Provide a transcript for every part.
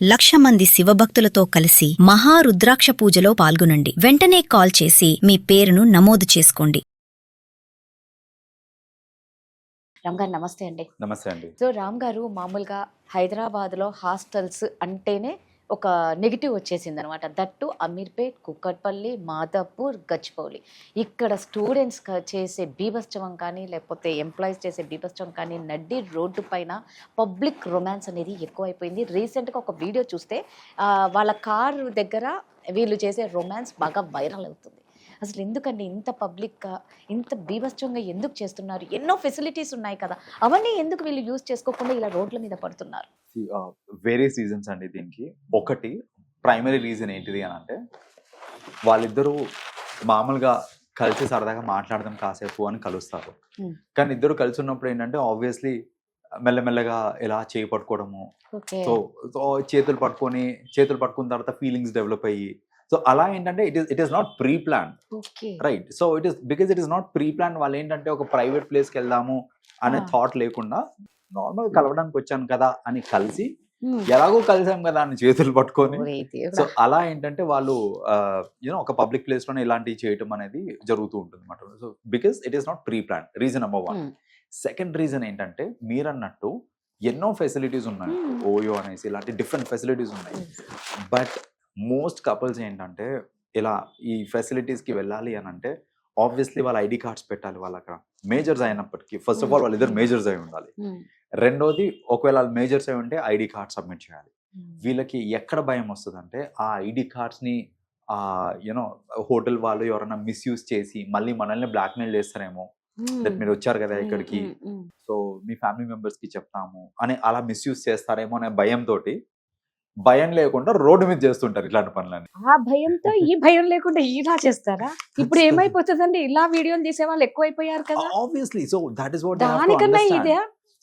1,00,000 మంది శివభక్తులతో కలిసి మహారుద్రాక్ష పూజలో పాల్గొనండి. వెంటనే కాల్ చేసి మీ పేరును నమోదు చేసుకోండి. రామ్ గారు నమస్తే అండి. నమస్తే అండి. సో రామ్ గారు మామూలుగా హైదరాబాద్లో హాస్టల్స్ అంటేనే ఒక నెగిటివ్ వచ్చేసింది అనమాట. దట్టు అమీర్పేట్, కుక్కట్పల్లి, మాదాపూర్, గచ్చిబౌలి. ఇక్కడ స్టూడెంట్స్ చేసే బీభత్సవం కానీ లేకపోతే ఎంప్లాయీస్ చేసే బీభత్సవం కానీ నడ్డి రోడ్డు పైన పబ్లిక్ రొమాన్స్ అనేది ఎక్కువైపోయింది. రీసెంట్గా ఒక వీడియో చూస్తే వాళ్ళ కారు దగ్గర వీళ్ళు చేసే రొమాన్స్ బాగా వైరల్ అవుతుంది. అసలు ఎందుకండి ఇంత పబ్లిక్గా ఇంత బీభత్సంగా ఎందుకు చేస్తున్నారు? ఎన్నో ఫెసిలిటీస్ ఉన్నాయి కదా, అవన్నీ ఎందుకు వీళ్ళు యూజ్ చేసుకోకుండా ఇలా రోడ్ల మీద పడుతున్నారు? వేరియస్ రీజన్స్ అండి దీనికి. ఒకటి ప్రైమరీ రీజన్ ఏంటిది అని అంటే, వాళ్ళిద్దరూ మామూలుగా కలిసి సరదాగా మాట్లాడదాం కాసేపు అని కలుస్తారు. కానీ ఇద్దరు కలిసి ఉన్నప్పుడు ఏంటంటే ఆబ్వియస్లీ మెల్లమెల్లగా ఇలా చేయి పట్టుకోవడము, సో చేతులు పట్టుకున్న తర్వాత ఫీలింగ్స్ డెవలప్ అయ్యి, సో అలా ఏంటంటే it is not pre plan, right? So because it is not pre plan. వాళ్ళు ఏంటంటే ఒక ప్రైవేట్ ప్లేస్కి వెళ్దాము అనే థాట్ లేకుండా నార్మల్ కలవడానికి వచ్చాను కదా అని కలిసి, ఎలాగో కలిసాం కదా అని చేతులు పట్టుకొని, సో అలా ఏంటంటే వాళ్ళు ఒక పబ్లిక్ ప్లేస్ లోనే ఇలాంటివి చేయటం అనేది జరుగుతూ ఉంటుంది అన్నమాట. So because it is not pre plan, reason number 1. Second reason ఏంటంటే, మీరన్నట్టు ఎన్నో ఫెసిలిటీస్ ఉన్నాయి, ఓయో అనేసి ఇలాంటి డిఫరెంట్ ఫెసిలిటీస్ ఉన్నాయి. బట్ మోస్ట్ కపుల్స్ ఏంటంటే ఇలా ఈ ఫెసిలిటీస్కి వెళ్ళాలి అని అంటే ఆబ్వియస్లీ వాళ్ళ ఐడి కార్డ్స్ పెట్టాలి. వాళ్ళు అక్కడ మేజర్స్ అయినప్పటికీ ఫస్ట్ ఆఫ్ ఆల్ వాళ్ళిద్దరు మేజర్స్ అయి ఉండాలి. రెండోది, ఒకవేళ వాళ్ళు మేజర్స్ అయి ఉంటే ఐడి కార్డ్ సబ్మిట్ చేయాలి. వీళ్ళకి ఎక్కడ భయం వస్తుంది అంటే, ఆ ఐడి కార్డ్స్ని హోటల్ వాళ్ళు ఎవరైనా మిస్యూజ్ చేసి మళ్ళీ మనల్ని బ్లాక్మెయిల్ చేస్తారేమో, దట్ మీరు వచ్చారు కదా ఇక్కడికి, సో మీ ఫ్యామిలీ మెంబర్స్ కి చెప్తాము అని అలా మిస్యూజ్ చేస్తారేమో అనే భయం లేకుండా రోడ్డు మీద చేస్తుంటారు ఇట్లాంటి పనులని. ఆ భయంతో ఈ భయం లేకుండా ఇలా చేస్తారా? ఇప్పుడు ఏమైపోతుందండి, ఇలా వీడియోలు తీసే వాళ్ళు ఎక్కువైపోయారు కదా. Obviously, so that is what దానికన్నా ఇదే.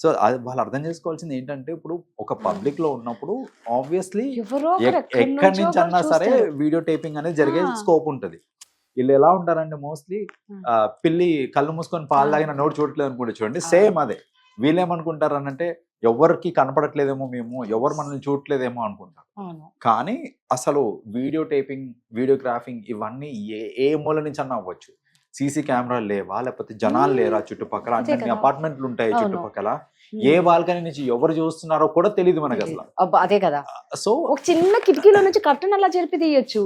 సో వాళ్ళు అర్థం చేసుకోవాల్సింది ఏంటంటే, ఇప్పుడు ఒక పబ్లిక్ లో ఉన్నప్పుడు ఆబ్వియస్లీ ఎక్కడి నుంచి అన్నా సరే వీడియో టేపింగ్ అనేది జరిగే స్కోప్ ఉంటది. వీళ్ళు ఎలా ఉంటారంటే మోస్ట్లీ పిల్లి కళ్ళు మూసుకొని పాలు తాగిన నోటు చూడట్లేదు అనుకుంటే చూడండి, సేమ్ అదే. వీళ్ళేమనుకుంటారు అనంటే, ఎవరికి కనపడట్లేదేమో, మేము ఎవరు మనల్ని చూడట్లేదేమో అనుకుంటారు. కానీ అసలు వీడియో టేపింగ్, వీడియోగ్రాఫింగ్ ఇవన్నీ ఏ మూల నుంచి అన్నా అవ్వచ్చు. సీసీ కెమెరాలు లేవా, లేకపోతే జనాలు లేరా చుట్టుపక్కల, అంటే అపార్ట్మెంట్లు ఉంటాయి చుట్టుపక్కల, ఏ బాల్కనీ నుంచి ఎవరు చూస్తున్నారో కూడా తెలియదు మనకి అసలు. అదే కదా. సో ఒక చిన్న కిటికీలో నుంచి కర్టన్ అలా జరిపి తీయొచ్చు.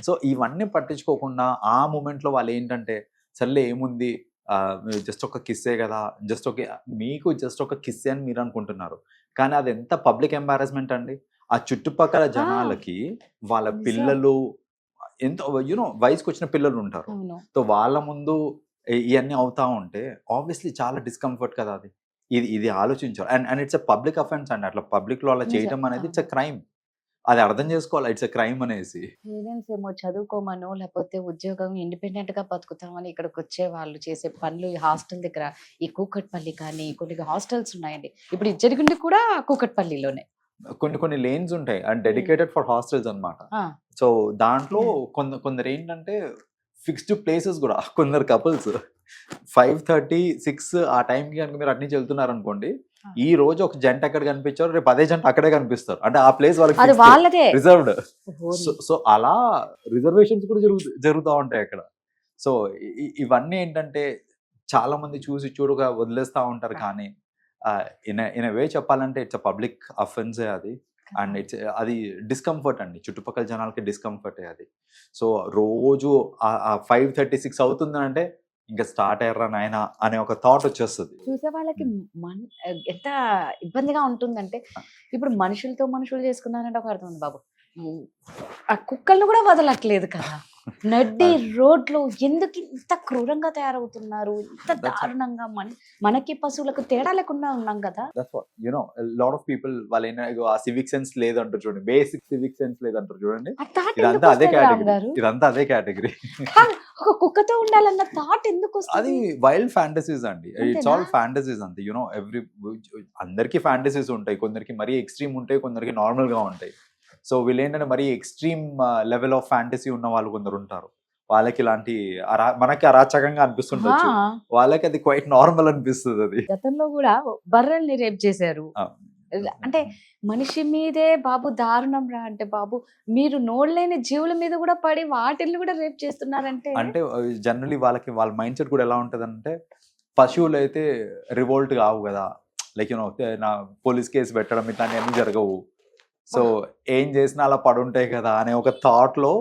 సో ఇవన్నీ పట్టించుకోకుండా ఆ మూమెంట్ లో వాళ్ళు ఏంటంటే, సర్లే ఏముంది, జస్ట్ ఒక కిస్సే కదా, మీకు జస్ట్ ఒక కిస్సే అని మీరు అనుకుంటున్నారు. కానీ అది ఎంత పబ్లిక్ ఎంబారస్మెంట్ అండి. ఆ చుట్టుపక్కల జనాలకి వాళ్ళ పిల్లలు, ఎంత వయసుకు వచ్చిన పిల్లలు ఉంటారు, సో వాళ్ళ ముందు ఇవన్నీ అవుతా ఉంటే ఆబ్వియస్లీ చాలా డిస్కంఫర్ట్ కదా అది. ఇది ఆలోచించారు. And it's a public offence అండి. అట్లా పబ్లిక్ లో అలా చేయడం అనేది ఇట్స్ ఎ క్రైమ్. అది అర్థం చేసుకోవాలి, ఇట్స్ ఎ క్రైమ్ అనేసి. పేరెంట్స్ ఏమో చదువుకోమనో లేకపోతే ఉద్యోగం ఇండిపెండెంట్ గా బతుకుతామని ఇక్కడికి వచ్చే వాళ్ళు చేసే పనులు, ఈ హాస్టల్ దగ్గర, ఈ కూకట్పల్లి కానీ కొన్ని హాస్టల్స్ ఉన్నాయండి. ఇప్పుడు ఇది జరిగింది కూడా కూకట్పల్లిలోనే. కొన్ని లేన్స్ ఉంటాయి అండ్ డెడికేటెడ్ ఫర్ హాస్టల్స్ అన్నమాట. సో దాంట్లో కొందరు ఏంటంటే ఫిక్స్డ్ ప్లేసెస్ కూడా, కొందరు కపుల్స్ 5:30, 6 ఆ టైంకి కనుక మీరు అటు నుంచి వెళ్తున్నారు అనుకోండి, ఈ రోజు ఒక జంట ఎక్కడ కనిపించారు, రేపు అదే జంట అక్కడే కనిపిస్తారు. అంటే ఆ ప్లేస్ వాళ్ళకి రిజర్వ్డ్. సో అలా రిజర్వేషన్స్ కూడా జరుగుతూ ఉంటాయి అక్కడ. సో ఇవన్నీ ఏంటంటే చాలా మంది చూసి చూడగా వదిలేస్తూ ఉంటారు. కానీ ఇన్ వే చెప్పాలంటే ఇట్స్ అ పబ్లిక్ అఫెన్స్ అది. అండ్ అది డిస్కంఫర్ట్ అండి, చుట్టుపక్కల జనాలకి డిస్కంఫర్ట్ అది. సో రోజు 5:36 అవుతుంది అంటే ఇంకా స్టార్ట్ అయ్యారా నాయన అనే ఒక థాట్ వచ్చేస్తుంది. చూసే వాళ్ళకి ఎంత ఇబ్బందిగా ఉంటుందంటే, ఇప్పుడు మనుషులు చేసుకున్నారంటే ఒక అర్థం ఉంది బాబు, ఆ కుక్కలను కూడా వదలట్లేదు కదా. నడ్డి రోడ్లో ఎందుకు ఇంత క్రూరంగా తయారవుతున్నారు, ఇంత దారుణంగా? మనకి పశువులకు తేడా లేకుండా ఉన్నాం కదా. లాట్ ఆఫ్ పీపుల్ వాళ్ళు ఆ సివిక్ సెన్స్ లేదంటారు చూడండి, బేసిక్ సివిక్ సెన్స్ లేదంటారు చూడండి. ఇదంతా అదే కేటగిరీ. ఒక కుక్కతో ఉండాలన్న థాట్ ఎందుకు? అది వైల్డ్ ఫ్యాంటసీస్ అండి. ఇట్స్ ఆల్ ఫ్యాంటసీస్ అంతే. అందరికి ఫ్యాంటసీస్ ఉంటాయి. కొందరికి మరీ ఎక్స్ట్రీమ్ ఉంటాయి, కొందరికి నార్మల్ గా ఉంటాయి. సో వీళ్ళు ఏంటంటే మరీ ఎక్స్ట్రీమ్ లెవెల్ ఆఫ్ ఫ్యాంటసీ ఉన్న వాళ్ళు కొందరు ఉంటారు. వాళ్ళకి ఇలాంటి మనకి అరాచకంగా అనిపిస్తుండొచ్చు, వాళ్ళకి అది క్వైట్ నార్మల్ అనిపిస్తుంది. అది గతంలో కూడా బర్రెల్ని రేప్ చేశారు, అంటే మనిషి మీదే బాబు దారుణం రా అంటే బాబు మీరు నోడలేని జీవుల మీద కూడా పడి వాటిల్ని కూడా రేప్ చేస్తున్నారంటే అంటే జనరలీ వాళ్ళ మైండ్ సెట్ కూడా ఎలా ఉంటుంది అంటే పశువులు అయితే రివోల్ట్ కావు కదా, లైక్ యూనో నా పోలీస్ కేసు పెట్టడం ఇట్లాంటివన్నీ జరగవు, సో ఏం చేసినా అలా పడుంటాయి కదా అనే ఒక థాట్ లో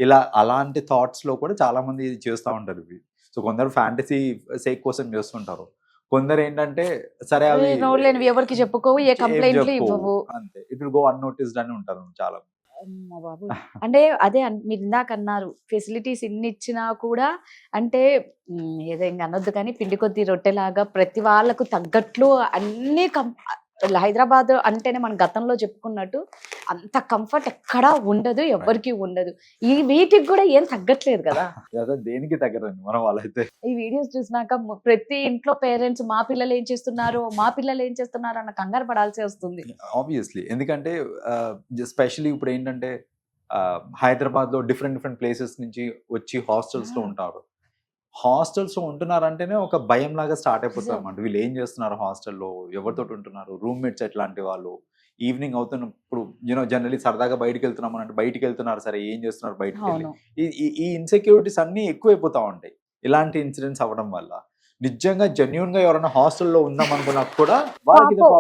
ఇలా అలాంటి థాట్స్ లో కూడా చాలా మంది ఇది చేస్తూ ఉంటారు ఇవి. సో కొందరు ఫ్యాంటసీ సేక్ కోసం చేస్తుంటారు, కొందరు ఏంటంటే సరే అవి నోడలేనివి ఎవరికి చెప్పుకోవు, ఏ కంప్లైంట్లు ఇవ్వవు, అంతే ఇట్ విల్ గో అన్నోటిస్డ్ అని ఉంటారు చాలా. అమ్మ బాబు. అంటే అదే మీరు ఇందాక అన్నారు ఫెసిలిటీస్ ఇన్ని ఇచ్చినా కూడా అంటే ఏదో ఇంకా అనొద్దు కానీ పిండి కొద్ది రొట్టెలాగా ప్రతి వాళ్ళకు తగ్గట్లు అన్ని హైదరాబాద్ అంటేనే మనం గతంలో చెప్పుకున్నట్టు అంత కంఫర్ట్ ఎక్కడా ఉండదు, ఎవరికి ఉండదు. ఈ వీటికి కూడా ఏం తగ్గట్లేదు కదా, దేనికి తగ్గరండి మనం వాళ్ళైతే. ఈ వీడియోస్ చూసినాక ప్రతి ఇంట్లో పేరెంట్స్ మా పిల్లలు ఏం చేస్తున్నారు అన్న కంగారు పడాల్సి వస్తుంది. ఆబ్వియస్లీ, ఎందుకంటే స్పెషల్లీ ఇప్పుడు ఏంటంటే హైదరాబాద్ లో డిఫరెంట్ ప్లేసెస్ నుంచి వచ్చి హాస్టల్స్ లో ఉంటారు. హాస్టల్స్ లో ఉంటున్నారంటేనే ఒక భయం లాగా స్టార్ట్ అయిపోతుంది అన్నమాట. వీళ్ళు ఏం చేస్తున్నారు హాస్టల్లో, ఎవరితో ఉంటున్నారు, రూమ్మేట్స్ ఎట్లాంటి వాళ్ళు, ఈవినింగ్ అవుతున్నప్పుడు జనరలీ సరదాగా బయటికి వెళ్తున్నాం అంటే బయటికి వెళ్తున్నారు, సరే ఏం చేస్తున్నారు బయటికి వెళ్ళి, ఈ ఇన్సెక్యూరిటీస్ అన్ని ఎక్కువైపోతా ఉంటాయి ఇలాంటి ఇన్సిడెంట్స్ అవ్వడం వల్ల. నిజంగా జెన్యున్ గా ఎవరైనా హాస్టల్లో ఉందాం అనుకున్నా కూడా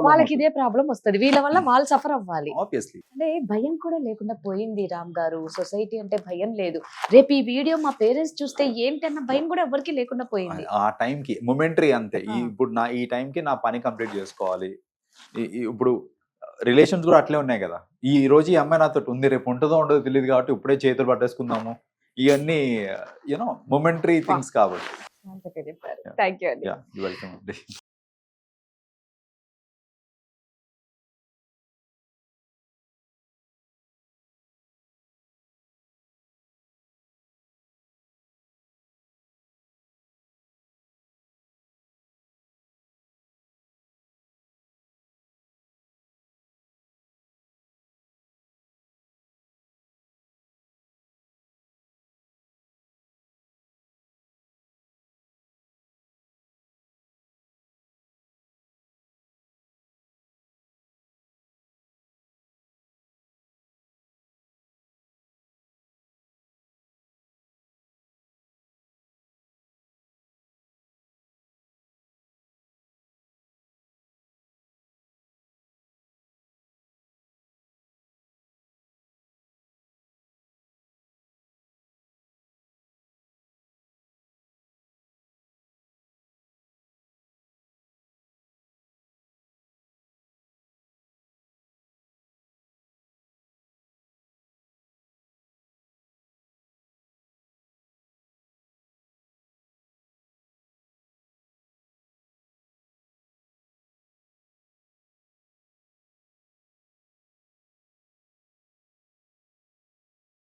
వాళ్ళకి ఇదే ప్రాబ్లం వస్తుంది, వీళ్ళ వల్ల వాళ్ళు సఫర్ అవ్వాలి. ఆబ్వియస్లీ అంటే భయం కూడా లేకుండా పోయింది రామ్ గారు, సొసైటీ అంటే భయం లేదు. రేపు ఈ వీడియో మా పేరెంట్స్ చూస్తే ఏంటన్న భయం కూడా ఎవరికి లేకుండా పోయింది. ఆ టైంకి మొమెంటరీ అంతే, ఇప్పుడు ఈ టైంకి నా పని కంప్లీట్ చేసుకోవాలి. ఇప్పుడు రిలేషన్స్ కూడా అట్లే ఉన్నాయి కదా, ఈ రోజు ఈ అమ్మాయి నాతో ఉంది, రేపు ఉంటుందో ఉండదో తెలియదు కాబట్టి ఇప్పుడే చేతులు పట్టేసుకుందాము, ఇవన్నీ మొమెంటరీ థింగ్స్ కాబట్టి. థ్యాంక్ యూ అండి. వెల్కమ్ అండి.